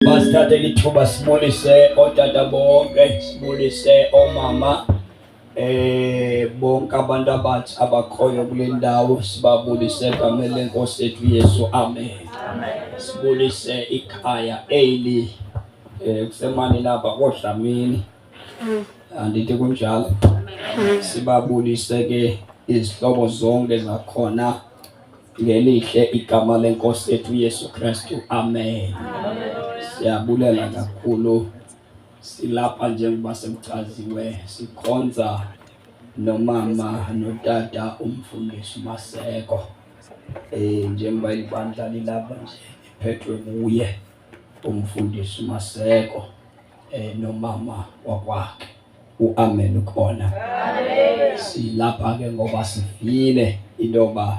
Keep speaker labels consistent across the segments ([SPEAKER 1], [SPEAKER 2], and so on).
[SPEAKER 1] Masithathe lithuba sibulise otata bonke, sibulise omama, bonke abantu abathi abakhoyo kule ndawo, sibabulise egameni lenkosi yethu Yesu, amen. Sibulise ikhaya eli kusemani lapha koDlamini, andithi kunjalo. Sibabulise ke izihlobo zonke zakhona ngelihle igama lenkosi yethu Yesu Kristu, amen. Siyabulela kakhulu, silapha njengoba semchaziwe, sikhonza nomama notata umfundisi Maseko, njengoba ibandla lilapha nje iphethwe nguye umfundisi Maseko, nomama wakwakhe, uamen ukhona. Silapha ke ngoba sivile intoba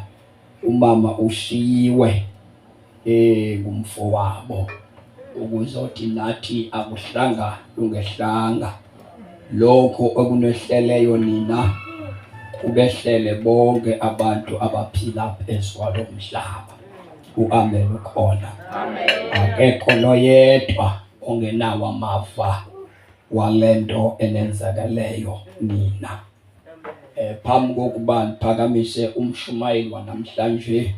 [SPEAKER 1] umama ushiyiwe ngumfowabo, ukuzothi nathi akuhlanga lungehlanga, lokho okunehleleyo nina kubehlele bonke abantu abaphila phezu kwalo mhlaba, uamen ukhona. Akekho noyedwa ongenawo amava walento enenzakeleyo nina. Phambi kokuba ndiphakamise umshumayeli wanamhlanje,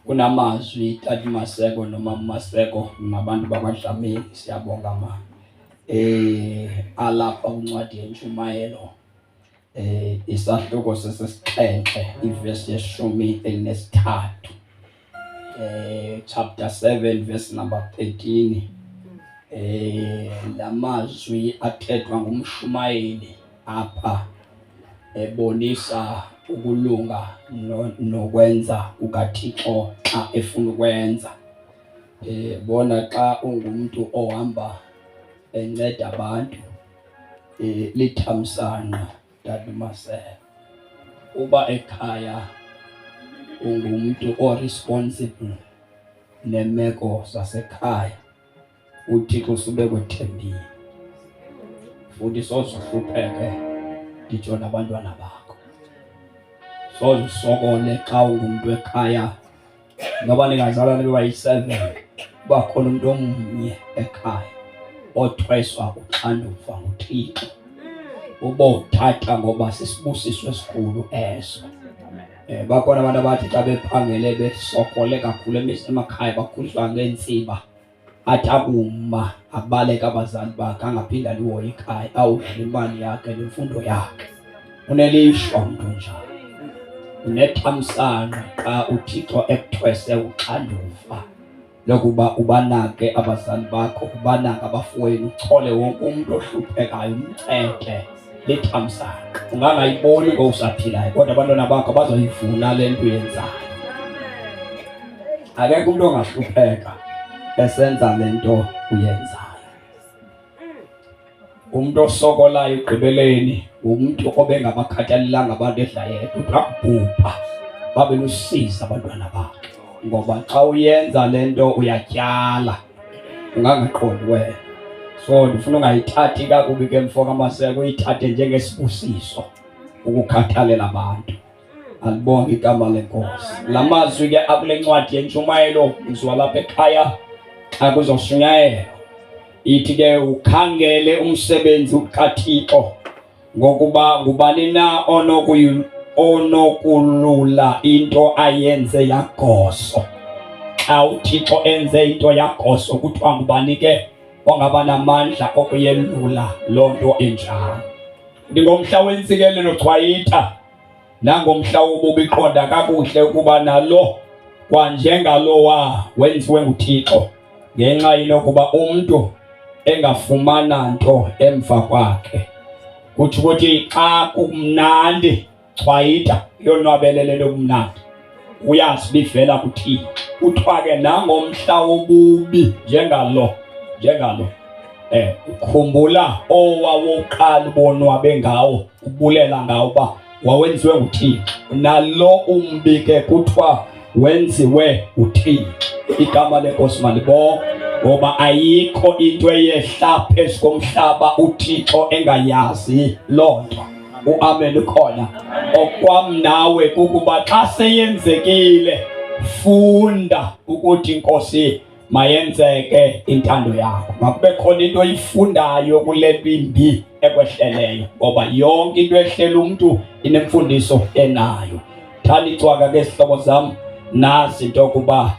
[SPEAKER 1] kunamazwi Tati Maseko nomama Maseko nabantu bakwaDlamini, siyabonga ma. Alapha uncwadi yentshumayelo, isahloko sesesixhenxe, ivesi ye-13, chapter 7 verse number 13. La mazwi athethwa ngumshumayeli apha ebonisa ukulunga nokwenza kukaThixo xa efuna ukwenza. Bona xa ungumuntu ohamba enceda abantu, lithamsanqa Tati Maseko. Uba ekhaya ungumuntu o-responsible nemeko zasekhaya, uThixo sube kwethembile, futhi sozuhlupheke nditsho nabantwana bakho. Sozusokole xa ungumuntu ekhaya, noba ningazalwa nibe bayi-7, uba khona umuntu omnye ekhaya othweswa uxanduva nguThixo, ubothatha ngoba sisibusiso esikhulu eso. Bakhona abantu abathi xa bephangele besokole kakhulu emakhaya bakhuliswa ngeentsiba, athi akuma abaleke abazali bakhe, angaphinda liwoye ikhaya, awudla imali yakhe nemfundo yakhe. Unelishwa umntu njalo, unethamsanqa xa uThixo ekuthwese uxanduva lokuba ubanake abazali bakho, ubanake abafowenu, uchole wonke umuntu ohluphekayo, umncede. Lithamsanqa, ungangayiboni ngowusaphilayo, kodwa abantwana bakho bazoyivuna le nto uyenzayo. Akekho umuntu ongahlupheka esenza le nto uyenzayo. Umuntu osokolayo ekugqibeleni umuntu obengabakhathalelanga abantu edla yedwa, akubhubha babe lusiza abantwana bakhe, ngoba xa uyenza le nto uyatyala, ungangaqondi wena. So ndifuna ungayithathi kakubi ke mfo kaMaseko, uyithathe njengesibusiso ukukhathalela abantu. Alibonge igama lenkosi. La mazwi ke akule ncwadi yentshumayelo izwa lapha ekhaya xa kuzoshunyayelwa, ithi ke ukhangele umsebenzi kaThixo, ngokuba ngubani na onokulula into ayenze yagoso. Xa uThixo enze into yagoso, kuthiwa ngubani ke ongaba namandla okuyelula loo nto enjalo. Ndingomhla wentsikelelo chwayita, nangomhla wobubi qonda kakuhle ukuba nalo kwanjengalowa wenziwe nguThixo, ngenxa yokuba umntu engafumana nto emva kwakhe. Kuthi ukuthi xa kumnandi chwayita, yonwabelele lobumnandi, uyazi bivela kuThixo. Kuthiwa ke nangomhla wobubi njengalo, ukhumbula owawoqala bonwabe ngawo, ubulela ngawo uba wawenziwe nguThixo. Nalo umbi ke kuthiwa wenziwe nguThixo. Igama lenkosi malibonke, ngoba ayikho into eyehla phezu komhlaba uThixo engayazi loo nto. Uamen ukhona. Okwam nawe kukuba xa seyenzekile, funda ukuthi Nkosi mayenzeke intando yakho. Makube khona into oyifundayo kule nto imbi ekwehleleyo, ngoba yonke into ehlela umuntu inemfundiso enayo. Thani icwaka ke sihlobo zam, nazi into yokuba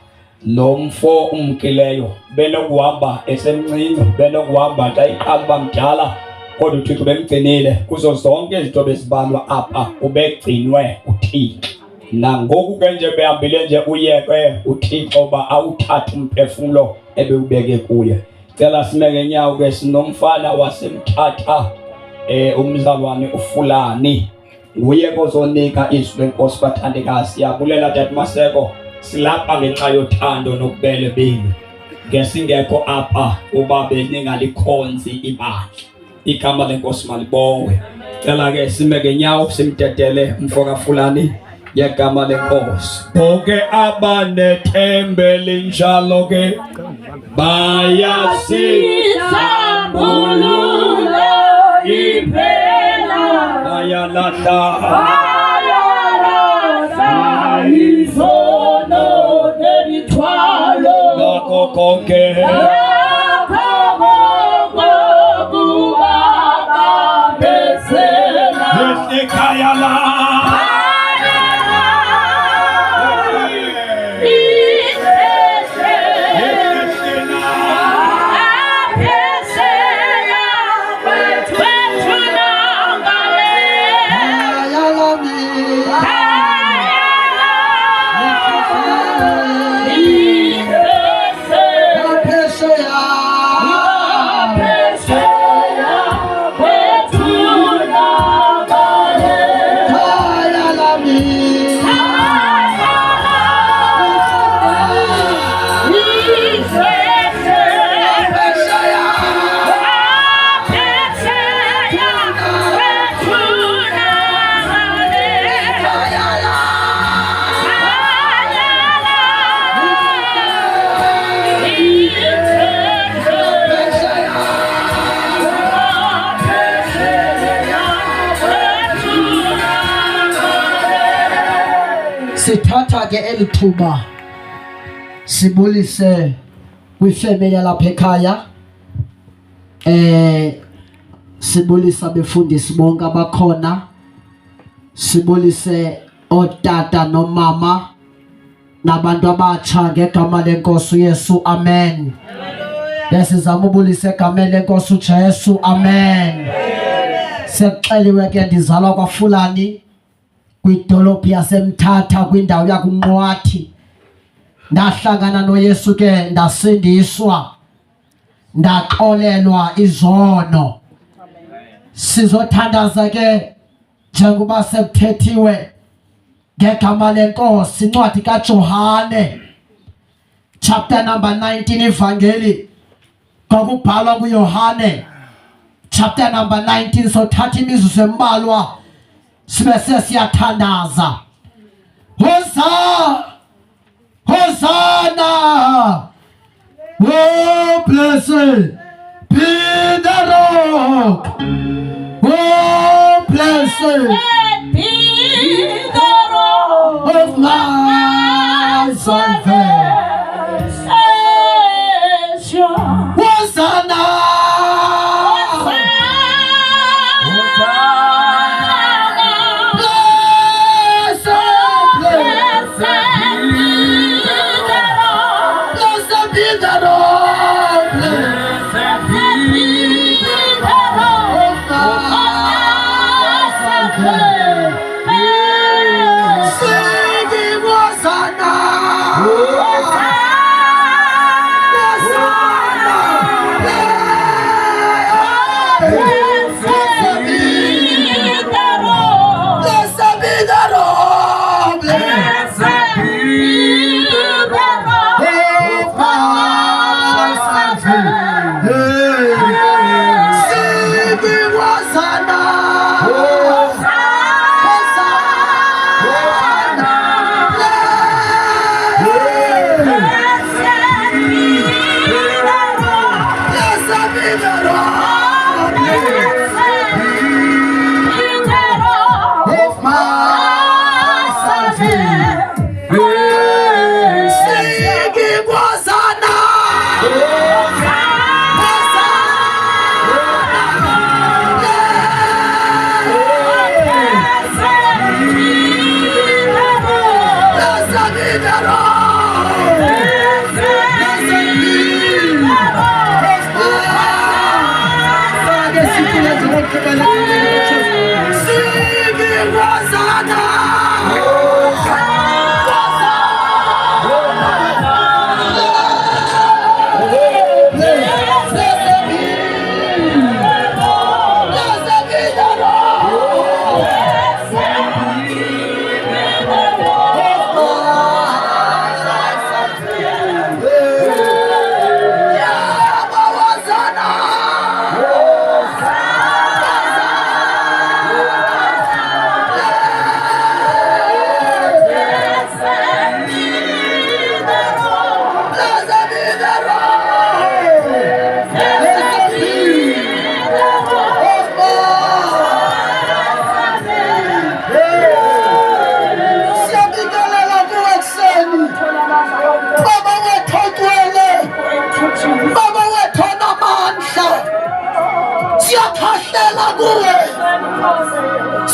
[SPEAKER 1] lo mfo umkileyo benokuhamba esemncinci, benokuhamba xa iqala uba mdala, kodwa uThixo bemgcinile kuzo zonke izinto bezibalwa apha, ubegcinwe uThixo. Nangoku ke nje behambile nje uyeke uThixo uba awuthathe umphefumlo ebewubeke kuye. Cela sime ngenyawo ke, sinomfana wasemthatha umzalwane uFulani, nguye ozonika izwi lenkosi. Bathandekazi, siyabulela Dade Maseko, silapha ngenxa yothando nokubele benu. Ngesingekho apha uba beningalikhonzi ibandla, igama lenkosi malibongwe. Cela ke sime ngenyawo simtetele umfo kaFulani yegama lenkosi. Bonke abanethembe linjalo ke bayasisambulula impela, bayalahla izono nemithwalo lakho konke ekhaya la
[SPEAKER 2] sithatha ke elithuba sibulise kwifemeli yalapha ekhaya, sibulisa befundisi bonke abakhona, sibulise otata nomama nabantu abatsha ngegama lenkosi uYesu, amen. Besizama ubulisa egameni lenkosi uJesu, amen. Sekuxeliwe ke ndizalwa kwaFulani kwidolophu yasemthatha kwindawo yakuNqwathi. Ndahlangana noYesu ke ndasindiswa, ndaxolelwa izono. Sizothandaza ke njengoba sekuthethiwe ngegama lenkosi, incwadi kaJohane chapter number 19, ivangeli kwakubhalwa kuYohane chapter number 19. So thatha imizuzu embalwa sibe sesiyathandaza. Hosanna, oh blessed be the rock, oh blessed be the rock of my salvation. Hosanna,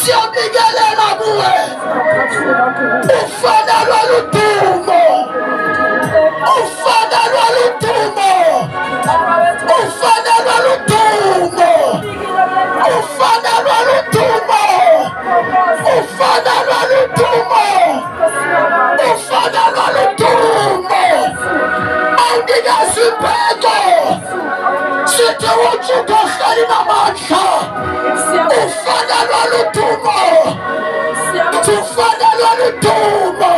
[SPEAKER 2] siyabingelela kuwe ufanelwe ludumo ufanelwe ludumo ufanelwe ludumo ufanelwe ludumo ufanelwe ludumo ufanelwe ludumo awunikazibheko sithi uJuda ohleli namandla ufanelwe ludumo ufanelwe ludumo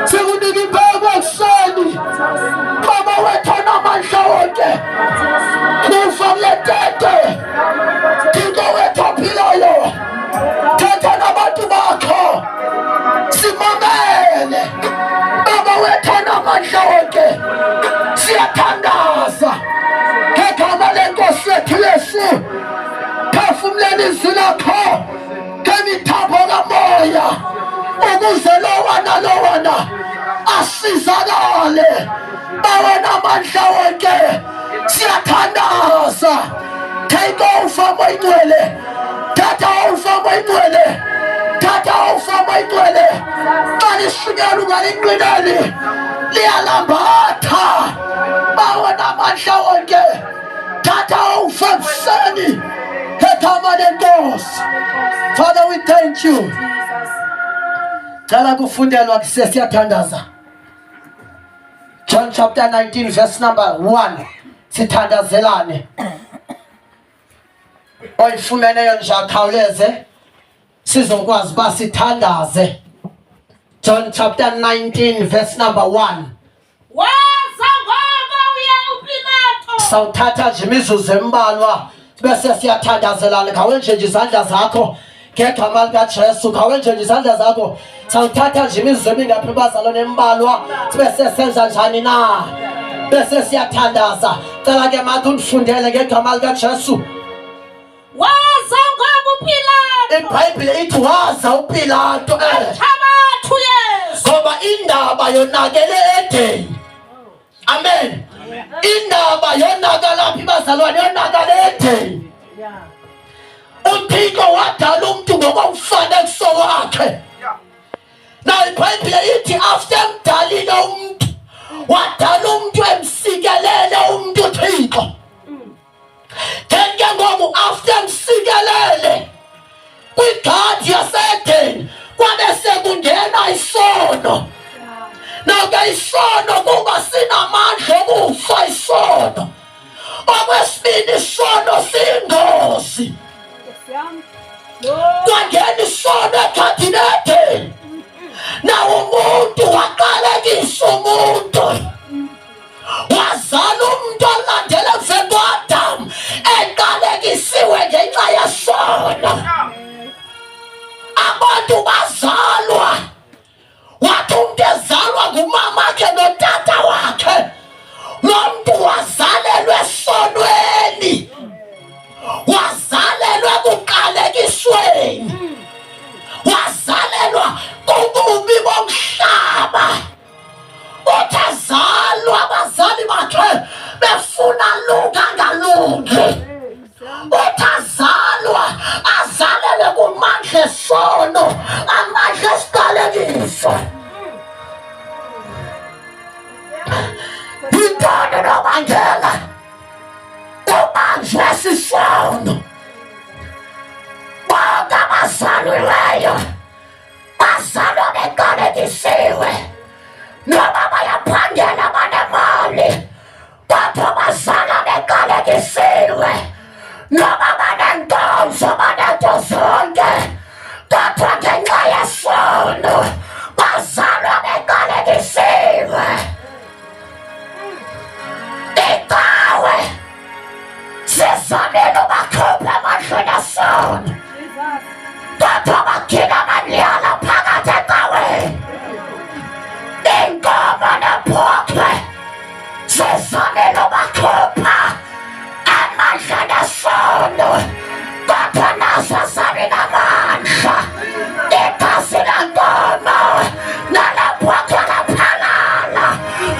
[SPEAKER 2] sikunika ibheko ekuseni baba wethu onamandla wonke nivamletete Thixo wethu ophilayo thetha nabantu bakho simamele baba wethu onamandla wonke siyathandaza ngegama lenkosi yethu Yesu phefumleni izwi lakho ngemithambo kamoya ukuze lowana asizakale bawe namandla wonke siyathandaza Thixo ufamo ingcwele thatha ufamo ingcwele thatha ufamo ingcwele xa lishunyela ungalinqineli liyalambatha bawe namandla wonke thatha ufekuseni ngegama lenkosi. Father, we thank you. Cala kufundelwa siyathandaza John chapter 19 verse number 1 sithandazelane oyifumeneyo nje akhawuleze sizokwazi ba sithandaze John chapter 19 verse number 1 sawuthatha nje imizuzu embalwa bese siyathandazelana khawenje nje izandla zakho ngegama likaJesu khawenje nje izandla zakho sawuthatha nje imizuzu emingaphi bazalwane embalwa bese senza njani na bese siyathandaza cela ke manje undifundele ngegama likaJesu
[SPEAKER 3] waza ngoba uPilato
[SPEAKER 2] iBhayibheli ithi waza uPilato
[SPEAKER 3] abathu Yesu
[SPEAKER 2] ngoba indaba yonakele Edeni amen indaba yonakalaphi bazalwane yonakale Edeni uThixo wadala umuntu ngokomfanekiso wakhe na iBhayibheli ithi after emdalile umuntu wadala umuntu emsikelele umuntu uThixo Kenke ngoku after emsikelele kwigadi yaseDeni kwabe sekungena isono Naga isono kuba sinamandla okufa isono okwesibili isono siyingozi kwangena isono ekhadini Edeni nawo umuntu waqalekisa umuntu wazala umuntu olandela emveni kwAdamu eqalekisiwe ngenxa yesono abantu bazalwa wathi umuntu ezalwa ngumama wakhe notata wakhe lo muntu wazalelwe esonweni wazalelwe kuqalekisweni wazalelwa kububi bomhlaba utazalwa abazali bakhe befuna lunga ngalunge utazalwa azalele kumandla esono amandla esiqalekiso Yintoni nobangela ubanjwe sisono bonke abazalwileyo bazalwa beqalekisiwe noba bayaphangela banemali kodwa bazalwa beqalekisiwe noba banenkonzo banento zonke kodwa ngenxa yesono bazalwa beqalekisiwe Ikawe sezamele bakhuphe amandleni esono kodwa bakhina amanyala phakathi ecaweni inkomo nebhokhwe sezamele bakhupha amandleni esono kodwa nazo zabe namandla igazi lenkomo nalebhokhwe laphalala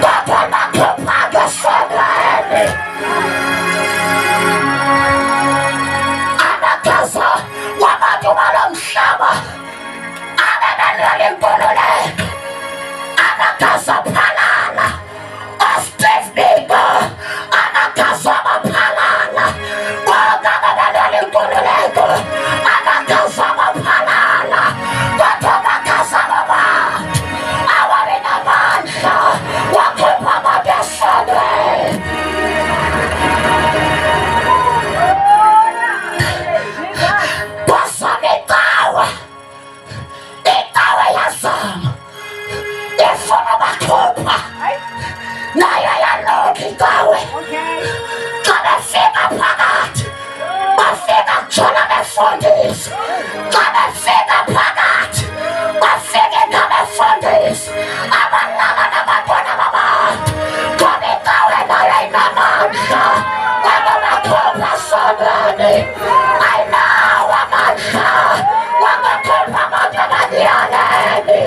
[SPEAKER 2] kodwa bakhupha ngesonweni amagaza wabantu balo Mama abebelela inkululeko amagazi aphalala Steve Biko amagazi aphalala bonke abebelela inkululeko amagazi aphalala kodwa amagazi abantu awabenamandla wakhipha abantu esonweni itawa yazama ifuna bakhupha naye yalokhu itawe xa befika phakathi bafika kujona befundisa xa befika phakathi bafike ngabefundisa abalala nabantwana babantu ngoba itawe nayo inamandla ngoba bakhupha sonweni ayinawo amandla wabakhupha abantu abadiyaleni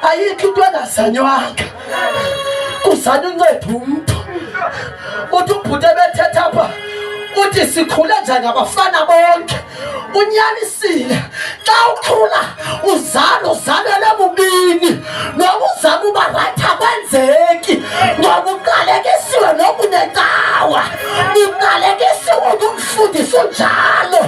[SPEAKER 2] ayikho into engazanywanga kuzanywa unceda umntu uthi ubhuti ebethetha apha uthi sikhule njengabafana bonke unyanisile xa ukhula uzalele bubini noba uzama uba rayithi akwenzeki ngoba uqalekisiwe nokunetawa uqalekisiwe ngumfundisi unjalo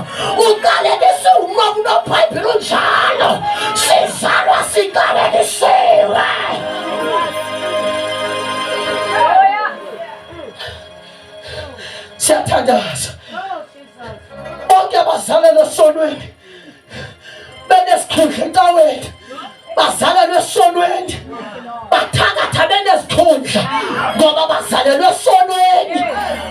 [SPEAKER 2] uqalekisiwe umoya unobhayibhile unjalo sizalwa siqalekisiwe siyathandaza bonke abazalelwe esonweni benesikhundla entaweni bazalelwe esonweni bathakatha benezikhundla ngoba bazalelwe esonweni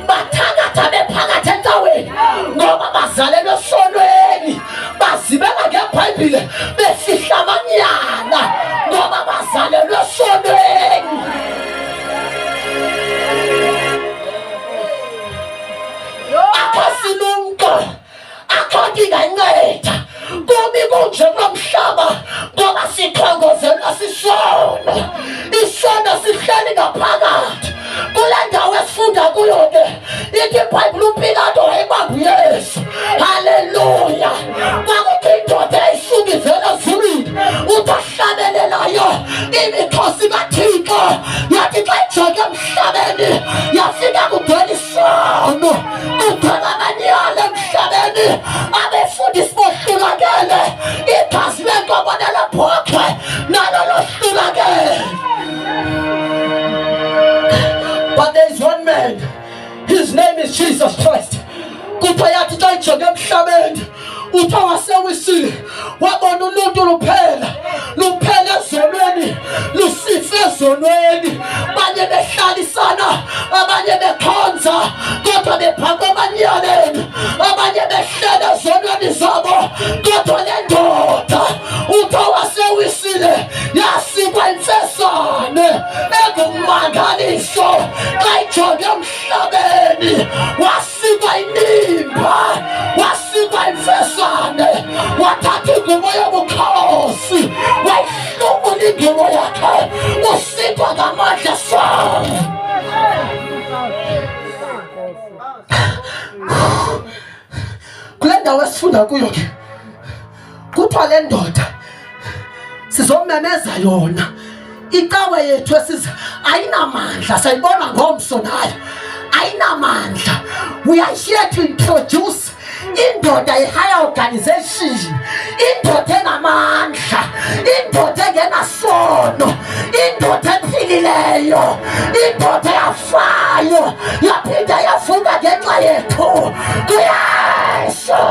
[SPEAKER 2] bathakatha bephakathi entaweni ngoba bazalelwe esonweni bazibela ngebhayibhile befihla amanyala ngoba bazalelwe esonweni akho silumko akho ndingayinceda kubi kunje komhlaba ngoba sikhongozelwa sisono isono sihleli ngaphakathi kule ndawo esifunda kuyo ke ithi ibhayibhile uPilato wayebamba uYesu haleluya kwakukho indoda eyisuka ivela ezulwini uthi ahlabelelayo imikhosi kaThixo yathi xa ijonge emhlabeni yafika kudwela isono kudwela amanyala emhlabeni abefundisi bohlulakele igazi lenkomo nelebhokhwe nalo lohlulakele. But there is one man, his name is Jesus Christ. Kuthiwa yathi xa ijonge emhlabeni uthi wasewisile wabona uluntu luphela ezonweni lusife ezonweni abanye behlalisana abanye bekhonza kodwa bephaka amanyaleni abanye behlele ezonweni zabo kodwa le ndoda uthi wasewisile yasikwa imfesane engumangaliso xa ijonge emhlabeni wasikwa inimba wasikwa imfesane wathatha ingubo yobukhosi wayihlubula ingubo yakhe usikwa ngamandla sayo. Kule ndawo esifunda kuyo ke kuthiwa le ndoda sizomemeza yona icawe yethu esiza ayinamandla sayibona ngomso nayo ayinamandla. We are here to introduce indoda i-higher organization, indoda enamandla, indoda engenasono, indoda ephilileyo, indoda eyafayo yaphinda yavuka ngenxa yethu. Kuyesu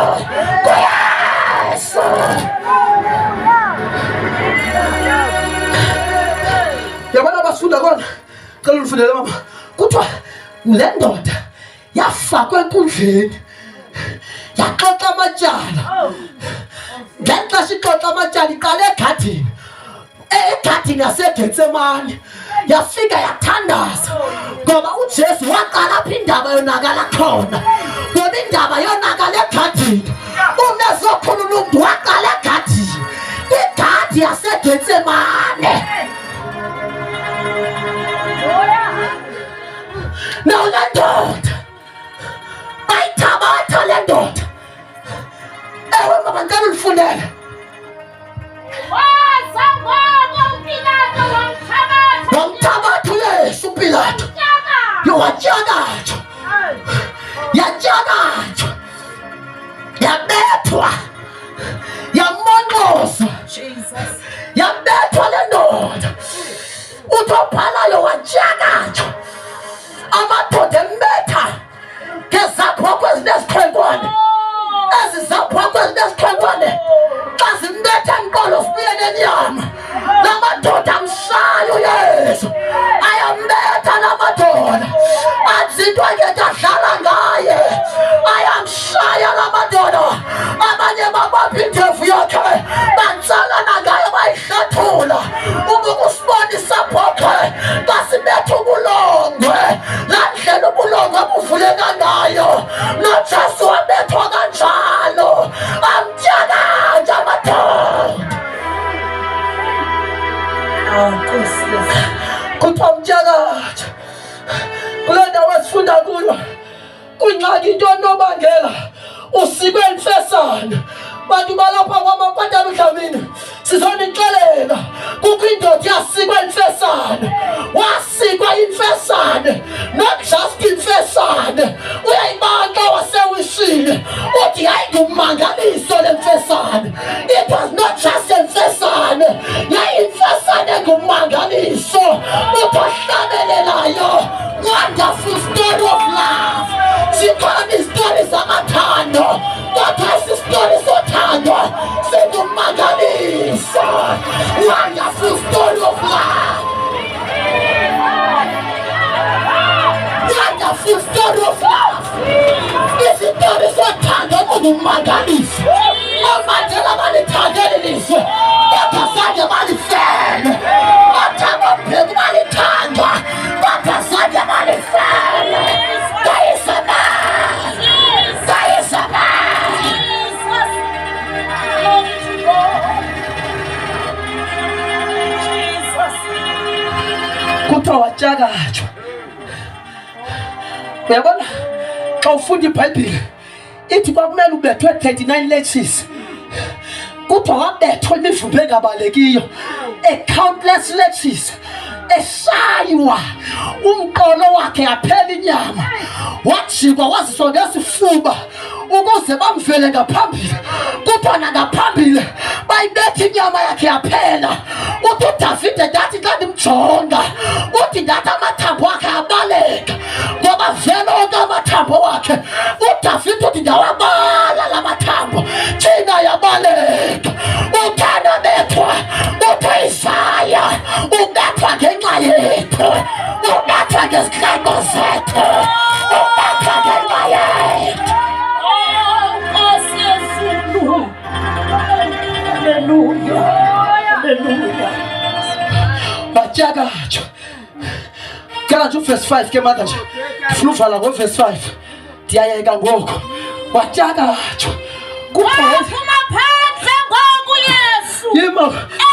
[SPEAKER 2] yabona basifunda kona cela ulifundele mama kuthiwa le ndoda yafakwa enkundleni yaxoxa amatyala ngexesha ixoxa amatyala iqale egadini yaseGetsemane yafika yathandaza ngoba uJesu waqala apha indaba yonakala khona ngoba indaba yonakala egadini unezokhulula umntu waqala egadini igadi yaseGetsemane. Now le ndoda bayithaba ndoda ewe mama ngicela ulifundele wamthabatha uYesu uPilato yowatshakatha yatshakatha yabethwa yamonqoza yabethwa le ndoda uthi ophalayo watshakatha amadoda embetha ngezaphoko ezinezikhwenkwane ezizaphoko ezinezikhwenkwane xa zimbetha enkolo sibuyele enyama la madoda amshaya uYesu ayambetha la madoda athi into angeke adlala ngaye ayamshaya la madoda abanye babapha indlovu yakhe batsalana ngayo bayihlathula ukusibonisa phokhe basibetha ubulongwe la ndlela ubulongwe buvuleka ngayo noJesu wabethwa kanjalo amtyakanja amadoda kuthiwa umtyakatha kule ndawo esifunda kuyo kungxaki into onobangela usikwe imfesane bantu balapha kwamapatala udlamini sizonixelela kukho indoda yasikwa imfesane wasikwa imfesane not just imfesane uyayibanga wasewishile uthi hayi ngumangaliso lemfesane it was not just imfesane yayimfesane ngumangaliso utohlabelelayo wonderful story of love sikhona izitori zamathando kodwa isistory sothando singumangaliso wonderful story of love wonderful story of love isitori sothando ngumangaliso omandela balithandele lizwe kodwa zange balifele bathanda mbheki balithanda kodwa zange balifele kuthiwa watshakatshwa. Uyabona xa ufunda iBhayibhile ithi kwakumele ubethwe 39 lashes kuthiwa wabethwa imivumbo engabalekiyo countless lashes eshaywa umqolo wakhe yaphela inyama wajikwa waziswa ngesifuba ukuze bamvele ngaphambili kuthiwa nangaphambili bayibetha inyama yakhe yaphela uthi uDavide ndathi xa ndimjonga uthi ndathi amathambo wakhe abaleka ngoba vele onke amathambo wakhe uDavide uthi ndawabala la mathambo thina yabaleka uthanda bethwa uthi Isaya ubethwa ngenxa yethu ubethwa ngezihlangu zethu ubethwa ngenxa yethu. Hallelujah. Hallelujah. Batshakatshwa. Kala nje verse 5 ke manje nje. Fluvala ngo verse 5. Ndiyayeka ngoku. Batshakatshwa.
[SPEAKER 3] Waphuma phandle ngoku Yesu.
[SPEAKER 2] Yema.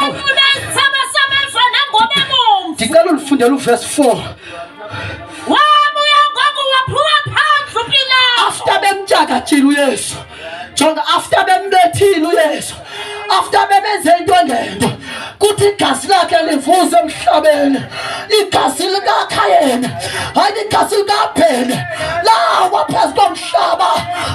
[SPEAKER 3] Efuna isithaba sameva nengoma emomvu.
[SPEAKER 2] Ndicela ulifundele uverse 4.
[SPEAKER 3] Wabuya ngoku waphuma phandle uPilato.
[SPEAKER 2] After bemtshakatshile uYesu. Jonga after bembethile uYesu. After bebenze into engento kuthi igazi lakhe livuze emhlabeni igazi likaKhayini hayi igazi likaBhene lawa phezu komhlaba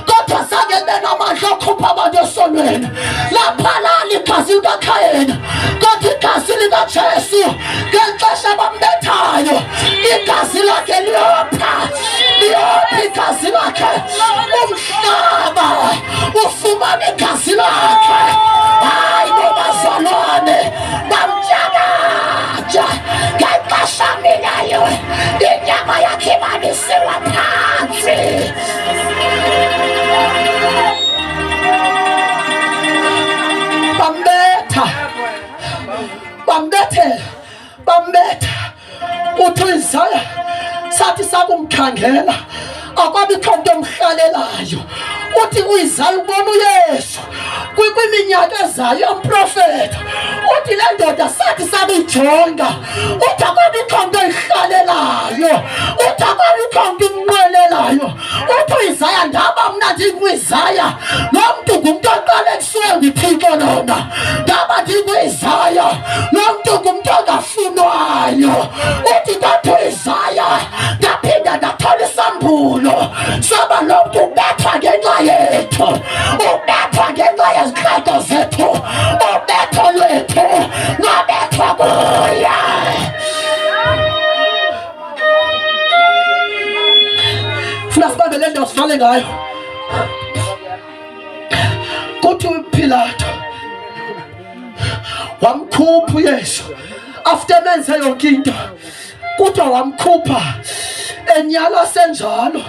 [SPEAKER 2] kodwa zange libe namandla okhupha abantu esonweni laphalala igazi likaKhayini kodwa igazi likaJesu ngexesha bambethayo igazi lakhe liyopha igazi lakhe umhlaba ufumana igazi lakhe hayi bazalwane bamtshakatha ngexesha minayo inyama yakhe ibalisiwa phansi. Bambetha uthi Isaya sathi sakumkhangela akwabikho umuntu omhlalelayo uthi uyizala ubona uYesu kwiminyaka ezayo umprofeti uthi le ndoda sathi sabijonga uthi akwabikho umuntu oyihlalelayo uthi akwabikho umuntu umnqwenelayo uthi uIsaya ndaba mna ndikuIsaya lo muntu ngumuntu oqala kusuke ngithixo lona ndaba ndikuIsaya lo muntu ngumuntu ongafunwayo uthi kodwa uIsaya ndaphinda ndathola isambulo saba lo muntu ubethwa ngenxa yethu ubethwa ngenxa yezikhato zethu ubetho lwethu lwabethwa kuye. Funa sibambe le nto sivale ngayo kuthi uPilato wamkhupha uYesu after menze yonke into kuthiwa wamkhupha enyala senjalo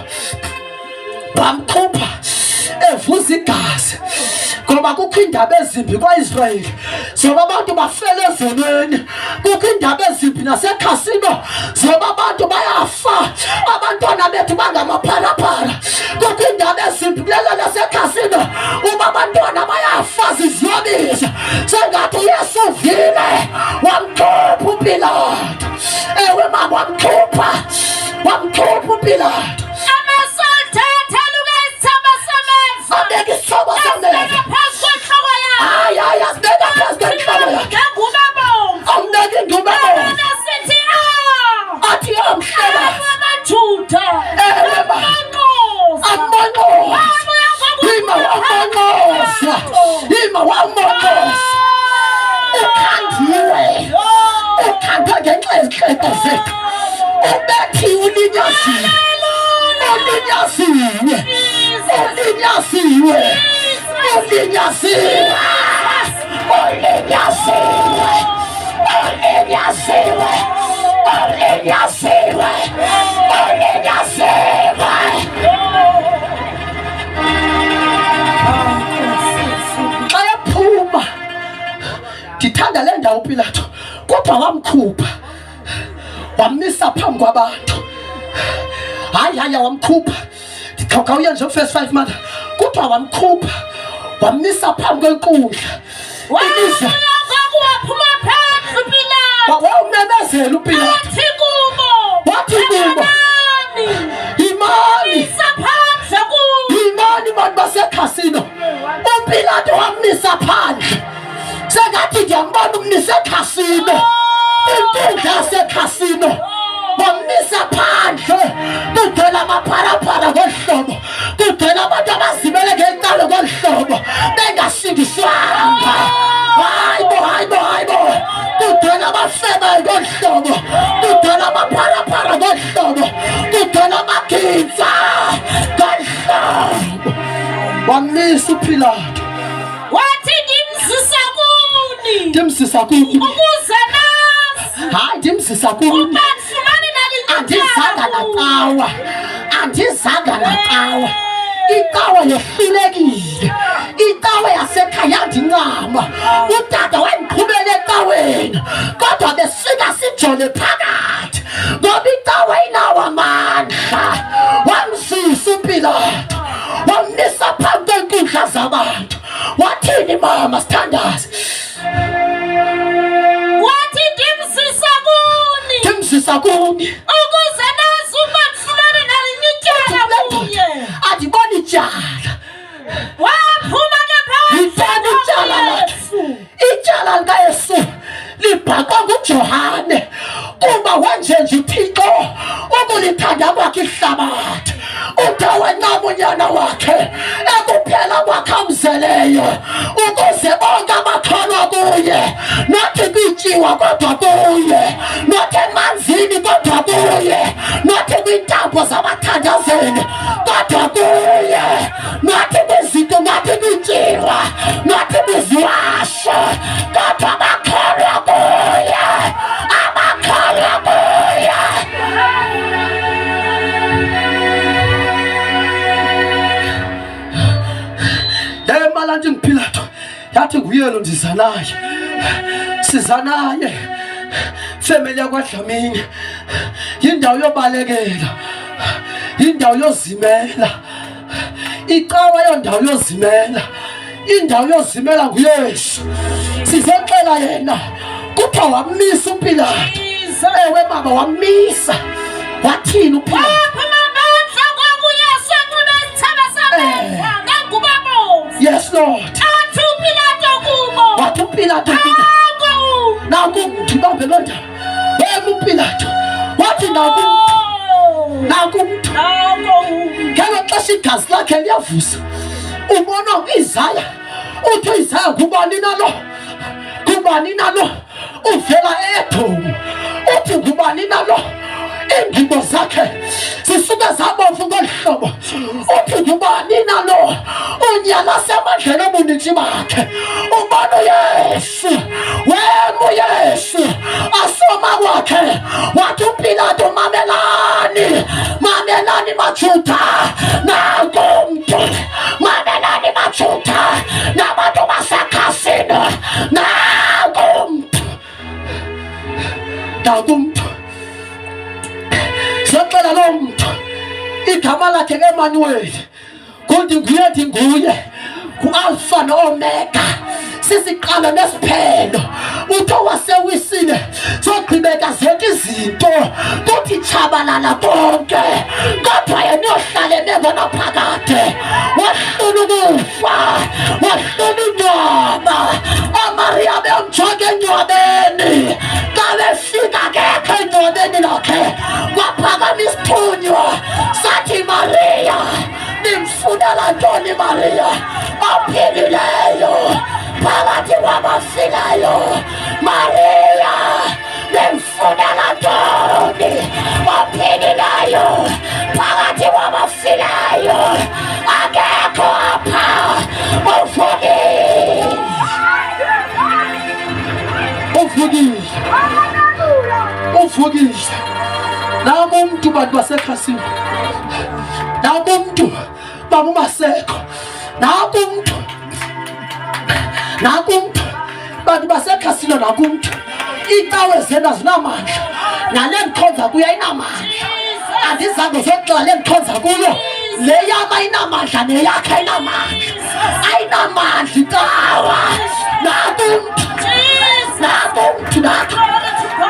[SPEAKER 2] wamkhupha evuza igazi ngoba kukho indaba ezimbi kwaIsrayeli zoba abantu bafela ezonweni kukho indaba ezimbi nasekhasino zoba abantu bayafa abantwana bethu bangamaphalaphala kukho indaba ezimbi kulela nasekhasino uba abantwana bayafa ziziyobisa sengathi uYesu uvile wamkhupha uPilato ewe mama wamkhupha uPilato ndithanda le ndawo uPilato kodwa wamkhupha wamisa phambi kwabantu hayi wamkhupha ndikhoka uyenje verse 5 manje kodwa wamkhupha wamisa phambi kwenkundla ilizwe
[SPEAKER 3] waphuma phandle uPilato
[SPEAKER 2] wawumemezela uPilato wathi kubo imani bantu basekhasino uPilato wamisa phandle sengathi ndiyambona umnisa ekhasino inkundla yasekhasino wamisa phandle kugcwele amapharaphala ngohlobo kugcwele abantu abazimele ngenkalo ngohlobo bengasindiswanga hayibo kugcwele abafebe ngohlobo kugcwele amapharaphala ngohlobo kugcwele amagintsa ngohlobo wamisa uPilato
[SPEAKER 3] wathi
[SPEAKER 2] ndimsisa kuni
[SPEAKER 3] ukuze nazi
[SPEAKER 2] hayi ndimsisa kuni andizanga nakawa ikawa yehlulekile ikawa yasekhaya ndincama utata wandiqhubela ekaweni kodwa besika sijole phakathi ngoba ikawa inawo amandla wamsisa uPilato wamisa phambi kwenkundla zabantu wathini mama sithandazi
[SPEAKER 3] wathi
[SPEAKER 2] ndimsisa kuni
[SPEAKER 3] ukuze nazi umadlulane nalinye ityala kuye
[SPEAKER 2] andibona ityala
[SPEAKER 3] waphuma ke
[SPEAKER 2] phakathi ityala likaYesu libhaqwa nguJohane kuba wenjenje uThixo ukulithanda kwakhe ihlabathi ude wencama unyana wakhe ekuphela kwakhe amzeleyo ukuze bonke abakholwa kuye nathi kwityiwa kodwa kuye nathi emanzini kodwa kuye nathi kwiintambo zabathandazeli kodwa kuye nathi kwizinto nathi kwityiwa nathi kwiziwasho kodwa abakholwa kuye abakholwa kuye. Emalanje ngiPilato yathi nguyelo ndiza naye siza naye family yakwaDlamini yindawo yobalekela indawo yozimela. Icawa yondawo yozimela. Indawo yozimela nguYesu. Sizexela yena kuthiwa wamisa uPilato. Ewe baba wamisa. Wathini uPilato? Yes Lord. Wathi uPilato naku umntu bambe lo nto. Wema uPilato. Wathi naku umntu. Ngelo xesha igazi lakhe liyavuza. Ubona uIsaya. Uthi uIsaya kubani nalo? Kubani nalo? Uvela eDomu. Uthi kubani nalo? Iingcingo zakhe zisuke zabomvu ngolhlobo. Uthi kubani nalo? Unyala semandleni obuninzi bakhe. Ubona uYesu. Wema uYesu. Asoma kwakhe. Wathi uPilato mamelani. Mamelani maJuda. Naku umntu. Mamelani maJuda. Nabantu basekhasini. Naku umntu. Naku umntu. Sexela lo mntu igama lakhe Emmanuel. Kuthi nguye ku-Alpha no-Omega, sisiqalo nesiphelo. Utho wasewisile zogqibeka zonke izinto. Kuthi tshabalala konke kodwa yena uyohlala emeva naphakade. Wahlula ukufa, wahlula ingcwaba. OMaria bemjonga engcwabeni. Xa befika akekho engcwabeni lakhe. Kwaphakama isithunywa sathi, Maria, nimfunela ntoni Maria? Ophilileyo phakathi kwabafileyo. Maria, nimfunela ntoni? Ophilileyo phakathi kwabafileyo. Akekho apha uvukile. Naku umntu bantu basekhasini. Naku umntu baba uMasekho. Naku umntu bantu basekhasini. Naku umntu icawe zena zinamandla. Nale ndikhonza kuyo ayinamandla. Andizange zoxela le ndikhonza kuyo. Le yam ayinamandla neyakhe ayinamandla. Ayinamandla icawa. Naku umntu.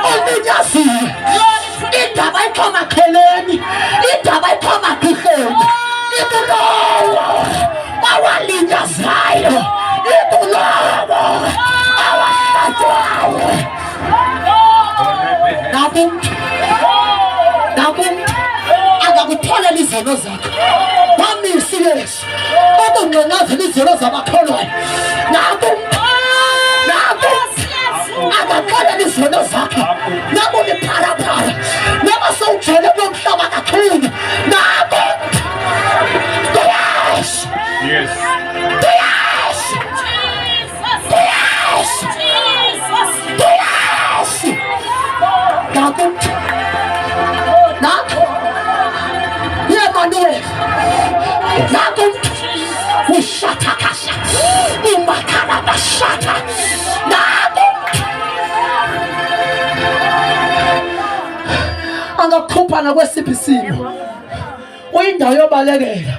[SPEAKER 2] Ulinyazile. Indaba iphuma kheleni. Indaba iphuma gqirheni. Ibulowo awalinyazayo. Ibulowo awahlatshwayo. Naku umntu angakutholela izono zakho. Wamisa uYesu ukungqengqezela izono zabakholwayo. Naku umntu angaqalela izono zakhe. Naku uliphalaphala. Noma sowujele komhlaba kakhulu. Naku Yes. Naku Emmanuel. Naku ushatakasha. Umakala bashata. Naku angakhupha nakwesiphi isimo. Uyindawo yobalekela.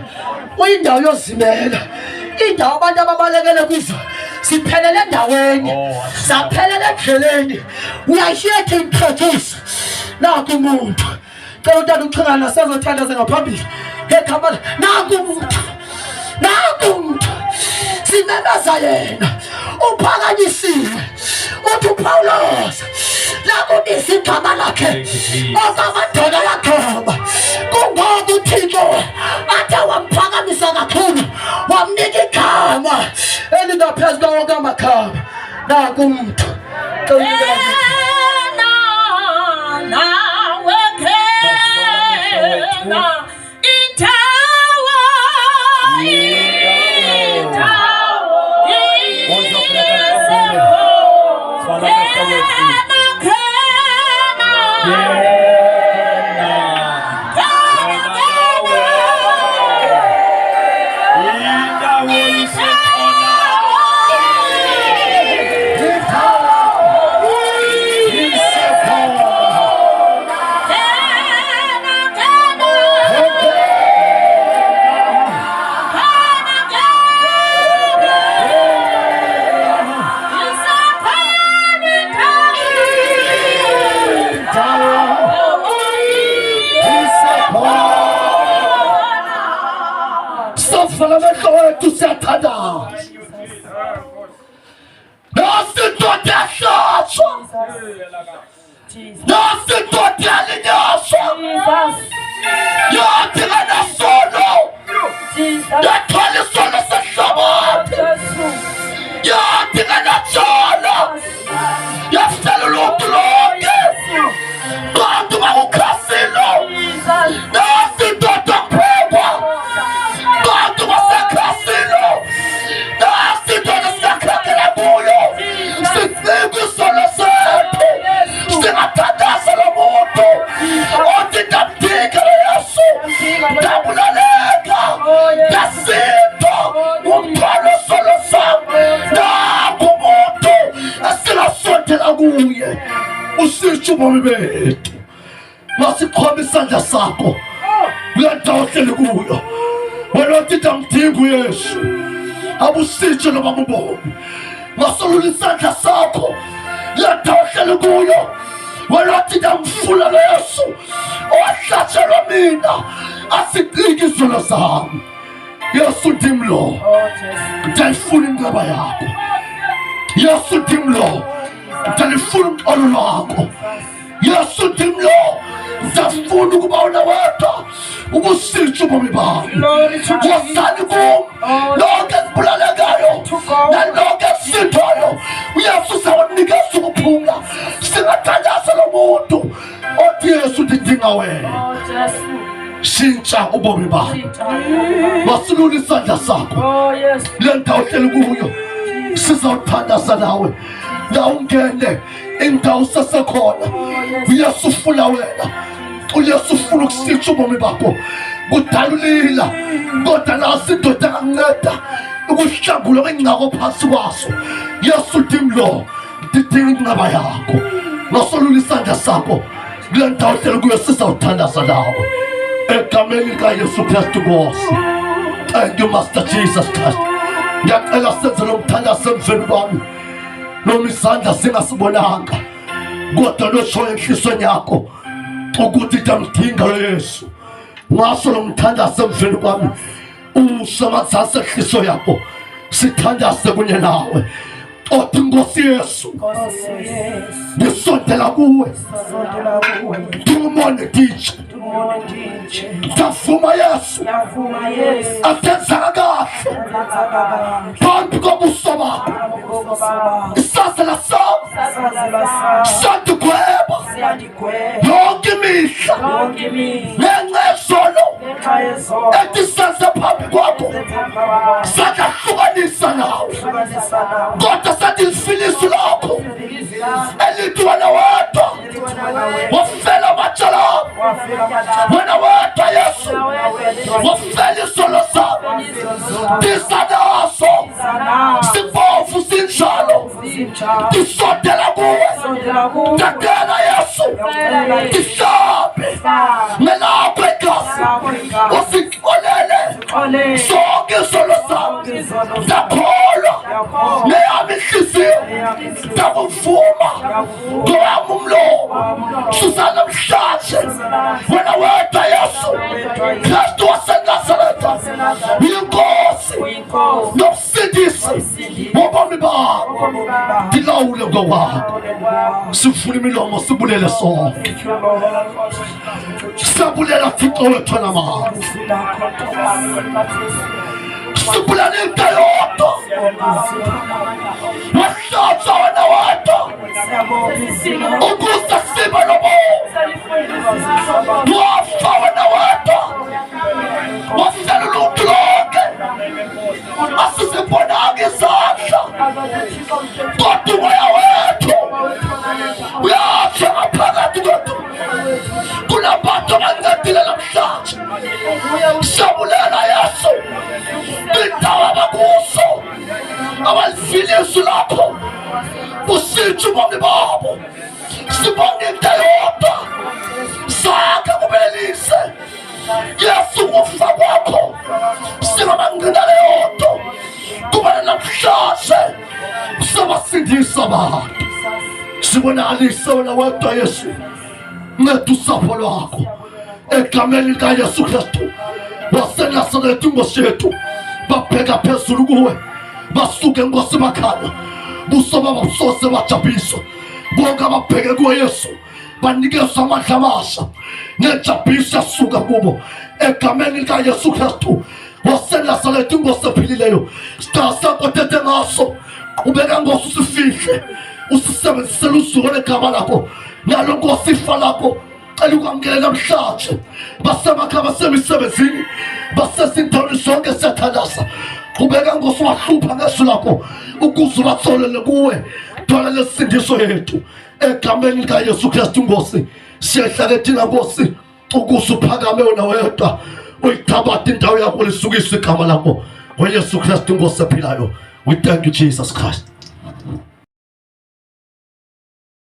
[SPEAKER 2] Uyindawo yozimela. Indawo abantu ababalekele kuzo siphelele endaweni. Saphelele endleleni. Uyashiya introduce. Naku umuntu. Cela uthanda uchingana nasezothandaza ngaphambili. Egama naku umuntu. Simemeza yena. Uphakanyisiwe. Uthi uPawulos. Nakubisa igama lakhe. Okamadoda yakhona. Kungoba uThixo athe wamphakamisa kakhulu. Wamnika igama elingaphezu kwawonke amagama. Naku umuntu. ngamehlo wethu siyathandaza. Nasi indoda yahlatshwa, nasi indoda yalinyazwa, yathi nganasono, yathwala isono sehlabathi, yathi nganatshona, yafitela uluntu lonke, bantu bakukhasino, nasi indoda kuphekwa, bantu basekhasino, nasi indoda siyakhakhela kuyo, sicika isono sethu, singathandaza lo muntu, othi ndamdinga Yesu, ndabulaleka, ndasinda, umthwalo isono sami, naku umuntu esingasondela kuye, usitsho ubomi bethu. Masiqhome isandla sakho kule ndawo ohleli kuyo, wena othi ndamdinga uYesu, abusitshe noma ubomi. Masolula isandla sakho kule ndawo ohleli kuyo, wena othi ndamfuna Yesu, owahlatshelwa mina, asicike izono zami. Yesu ndimlo, ndiyayifuna inqaba yakho. Yesu ndimlo, ndiyalifuna uxolo lwakho. Yesu ndimlo, ndiyafuna ukuba unawedwa ubusitshe ubomi bami. Wozani kum lonke esibulalekayo nalonke esisithoyo, uYesu sawunikeza ukuphumla. Singathandaza lo muntu othi Yesu ndidinga wena, shintsha ubomi bami. Masilula isandla sakho le ndawo ohleli kuyo, sizawuthandaza nawe. Ungene indawo sesekhona, uYesu ufuna wena, uYesu ufuna ukusitsha ubomi bakho. Kudala ulila, kodwa nasi indoda engakunceda ukuhlangula kwengcako phansi kwaso. Yesu ndimlo, ndidinga inqaba yakho. Masolula isandla sakho kule ndawo ohleli kuyo, sizawuthandaza nawe egameni likaYesu Kristu Nkosi. Thank you Master Jesus Christ. Ngiyacela senze lo mthandazo emveni kwami, noma isandla singasibonanga, kodwa nosho enhlizweni yakho ukuthi ndamdinga Yesu. Ngaso lo mthandazo emveni kwami, usamazase enhliziyo yakho, sithandaze kunye nawe. Othi Nkosi Yesu, ngisondela kuwe, ngumone nditshe, ndavuma Yesu, atenzeka kahle phambi kobuso bakho. Isazela sami siyandigweba yonke imihla ngenxa yezono etisenze phambi kwakho. Sadahlukanisa nawe, kodwa sathi lifilisi lakho elithi wena wedwa wafela amacala ami, wena wedwa Yesu wafela isono sami. Ndisanaso sibovu sinjalo, ndisondela kuwe, ndacela Yesu ndihlabe ngelakho igazi, usicolele zonke isono sami. Ndakholwa neyami inhliziyo, ndakuvuma ngowami umlomo, susa namhlanje wena wedwa Yesu Kristu waseNazaretha, uyinkosi nomsindisi wobomi bami. Ndilawule ngokwakho. Sivule imilomo sibulele sonke. Siyabulela Thixo wethu namandla, sibulela into yodwa, wahlatshwa wena wedwa ukuze sibe nobomi. Wafa wena wedwa, wafela uluntu lonke, asizibonanga izandla, kodwa umoya wethu uyakha ngaphakathi kwethu. Kunabantu abancedile namhlanje, siyabulela Yesu indawo abakuso, abalifile izwi lakho, usitshe ubomi babo. Sibonge into yodwa, sakhe kubelise Yesu ukufa kwakho, singabangqinele yodwa kuba namhlanje sabasindisa abantu. Sibonalise wena wedwa Yesu, nceda usapho lwakho egameni likaYesu Kristu waseNazaretha Nkosi yethu.
[SPEAKER 4] babheka phezulu kuwe basuke Nkosi bakhanya buso babusose bajabiswa bonke ababheke kuwe Yesu banikezwa amandla amasha nejabiso yasuka kubo egameni likaYesu Kristu waseNazaretha Nkosi ephilileyo sitasa tete ngaso ubeka Nkosi usifihle usisebenzisela usuku legama lakho nalo Nkosi ifa lakho elukwamukela namhlanje basemakhaya basemisebenzini basezindaweni zonke siyathandaza ubeka Nkosi wahlupha ngesu lakho ukuze batholele kuwe thola lesindiso yethu egameni likaYesu Kristu Nkosi siyahlala thina Nkosi ukuze uphakame wena wedwa uyithabatha indawo yakho lisukise igama lakho ngoYesu Kristu Nkosi ephilayo. We thank you Jesus Christ.